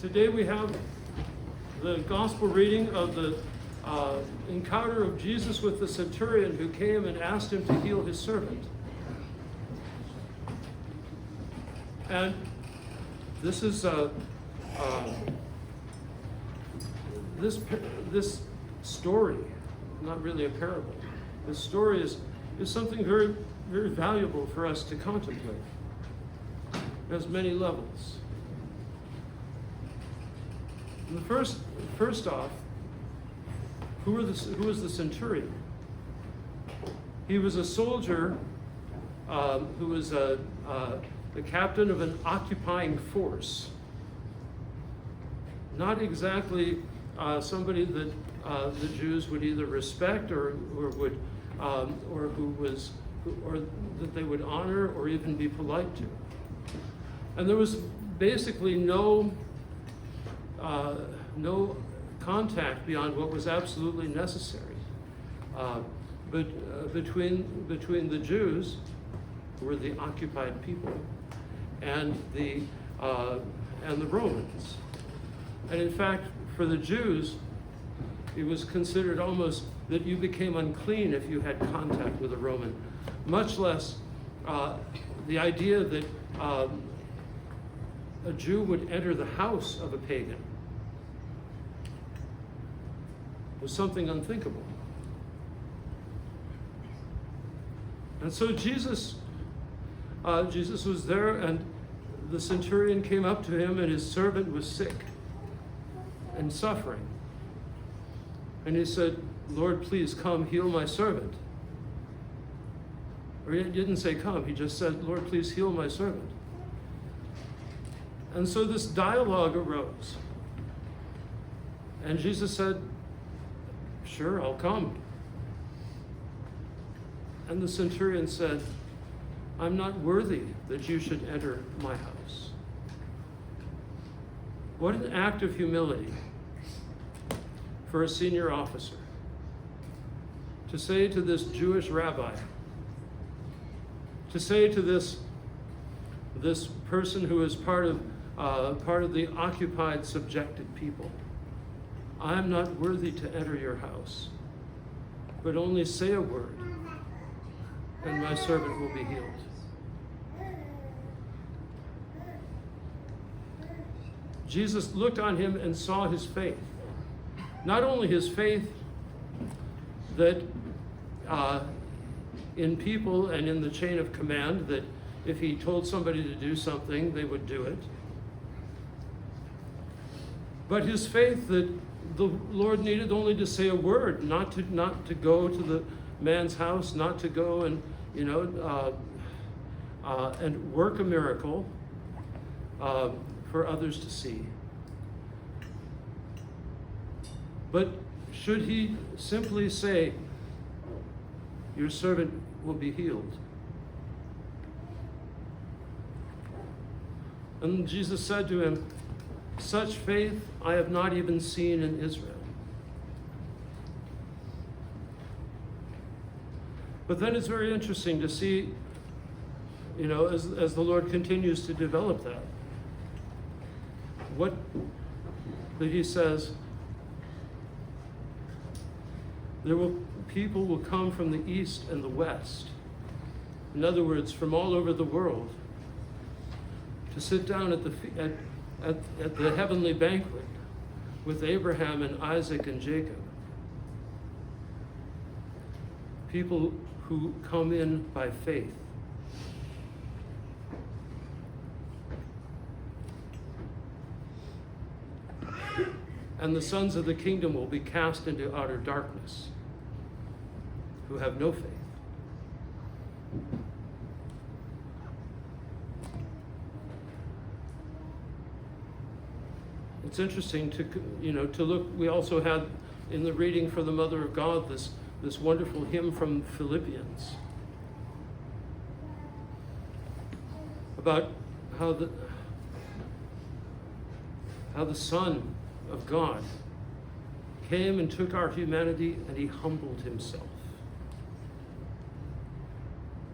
Today we have the gospel reading of the encounter of Jesus with the centurion who came and asked him to heal his servant. And this is this story, not really a parable. This story is something very, very valuable for us to contemplate. It has many levels. And first off, who was the centurion? He was a soldier who was the captain of an occupying force. Not exactly somebody that the Jews would either respect or that they would honor or even be polite to. And there was basically no contact beyond what was absolutely necessary. But between the Jews, who were the occupied people, and the Romans. And in fact, for the Jews, it was considered almost that you became unclean if you had contact with a Roman, much less the idea that a Jew would enter the house of a pagan was something unthinkable. And so Jesus was there, and the centurion came up to him, and his servant was sick and suffering. And he said, "Lord, please come heal my servant." Or he didn't say come, he just said, "Lord, please heal my servant." And so this dialogue arose. And Jesus said, "Sure, I'll come." And the centurion said, "I'm not worthy that you should enter my house." What an act of humility for a senior officer to say to this Jewish rabbi, to say to this person who is part of the occupied, subjected people, "I'm not worthy to enter your house, but only say a word, and my servant will be healed." Jesus looked on him and saw his faith. Not only his faith that in people and in the chain of command, that if he told somebody to do something, they would do it, but his faith that the Lord needed only to say a word, not to go to the man's house, not to go and and work a miracle for others to see. But should he simply say, "Your servant will be healed"? And Jesus said to him, "Such faith I have not even seen in Israel." But then it's very interesting to see, as the Lord continues to develop that, that he says, people will come from the east and the west. In other words, from all over the world, to sit down at the heavenly banquet with Abraham and Isaac and Jacob. People who come in by faith. And the sons of the kingdom will be cast into outer darkness, who have no faith. It's interesting to look. We also had in the reading for the Mother of God this wonderful hymn from Philippians about how the Son of God came and took our humanity, and he humbled himself.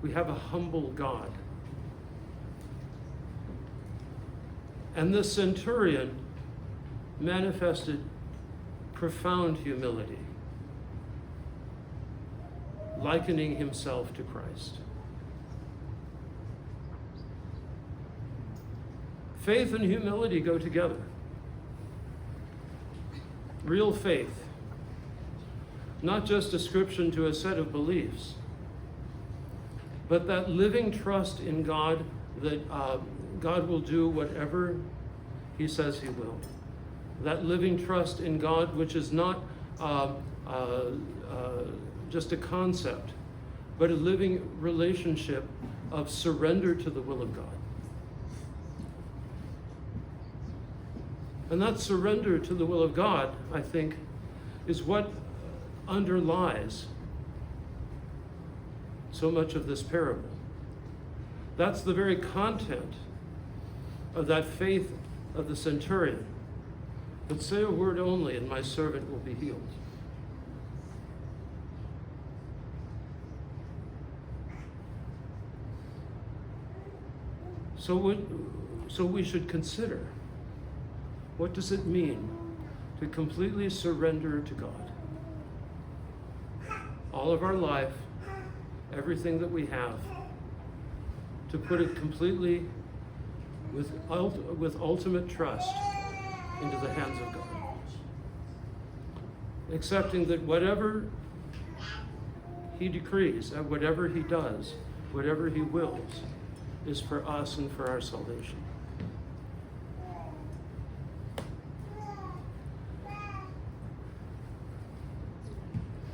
We have a humble God. And this centurion manifested profound humility, likening himself to Christ. Faith and humility go together. Real faith, not just ascription to a set of beliefs, but that living trust in God that God will do whatever he says he will. That living trust in God, which is not just a concept, but a living relationship of surrender to the will of God. And that surrender to the will of God, I think, is what underlies so much of this parable. That's the very content of that faith of the centurion. But say a word only, and my servant will be healed. So we should consider, what does it mean to completely surrender to God? All of our life, everything that we have, to put it completely with ultimate trust into the hands of God. Accepting that whatever he decrees, whatever he does, whatever he wills, is for us and for our salvation.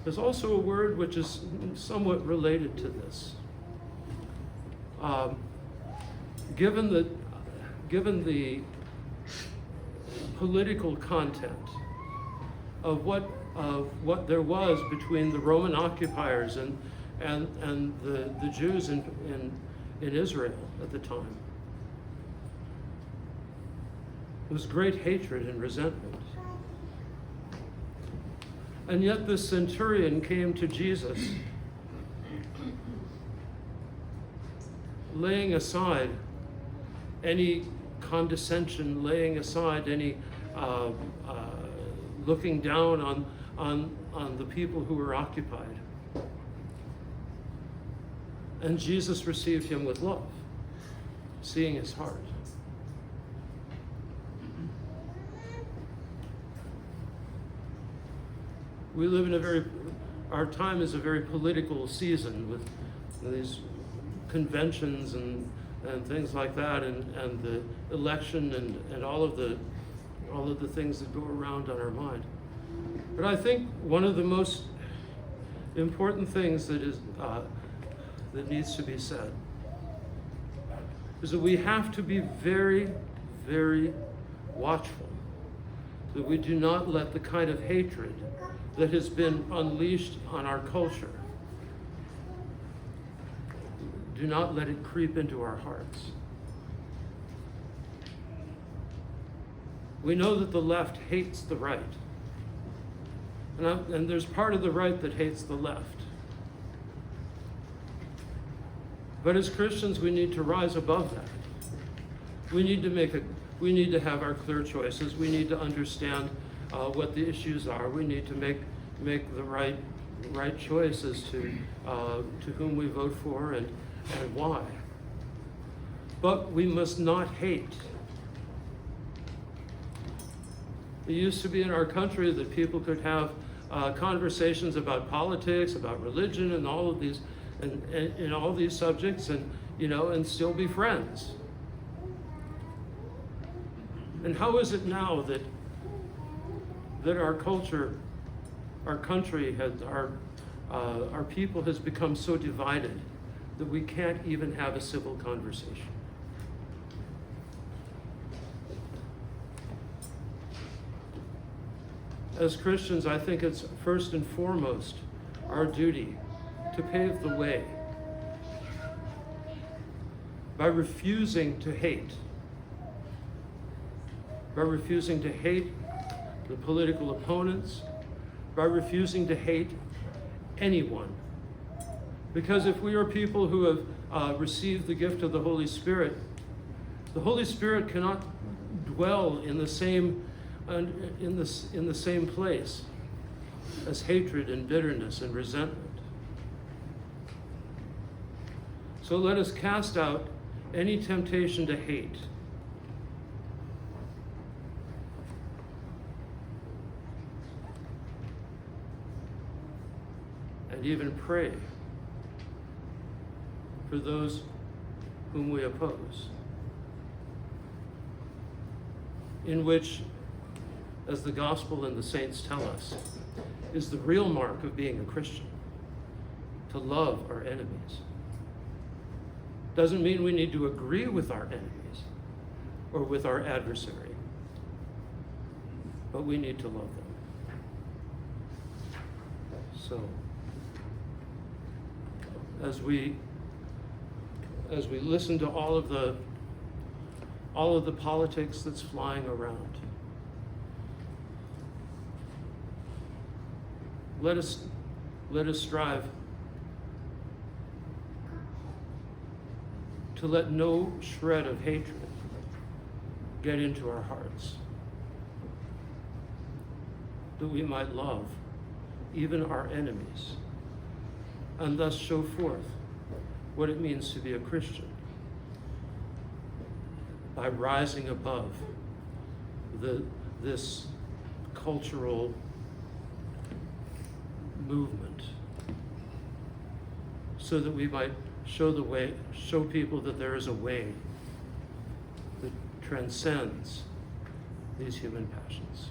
There's also a word which is somewhat related to this. Given the political content of what there was between the Roman occupiers and the Jews in Israel at the time, there was great hatred and resentment. And yet this centurion came to Jesus, laying aside any condescension, laying aside any looking down on the people who were occupied. And Jesus received him with love, seeing his heart. We live in our time is a very political season with these conventions and things like that, and the election and all of the things that go around on our mind. But I think one of the most important things that needs to be said is that we have to be very, very watchful that we do not let the kind of hatred that has been unleashed on our culture, do not let it creep into our hearts. We know that the left hates the right. And there's part of the right that hates the left. But as Christians, we need to rise above that. We need to have our clear choices. We need to understand what the issues are. We need to make the right choices to whom we vote for and why. But we must not hate. It used to be in our country that people could have conversations about politics, about religion, and all of these, and all these subjects, and still be friends. And how is it now that our culture, our country, our people has become so divided that we can't even have a civil conversation? As Christians, I think it's first and foremost our duty to pave the way by refusing to hate. By refusing to hate the political opponents, by refusing to hate anyone. Because if we are people who have received the gift of the Holy Spirit cannot dwell in the same and in the same place as hatred and bitterness and resentment. So let us cast out any temptation to hate. And even pray for those whom we oppose, in which, as the gospel and the saints tell us, is the real mark of being a Christian, to love our enemies. Doesn't mean we need to agree with our enemies or with our adversary, but we need to love them. So, as we listen to all of the politics that's flying around, let us strive to let no shred of hatred get into our hearts, that we might love even our enemies, and thus show forth what it means to be a Christian by rising above this cultural movement, so that we might show people that there is a way that transcends these human passions.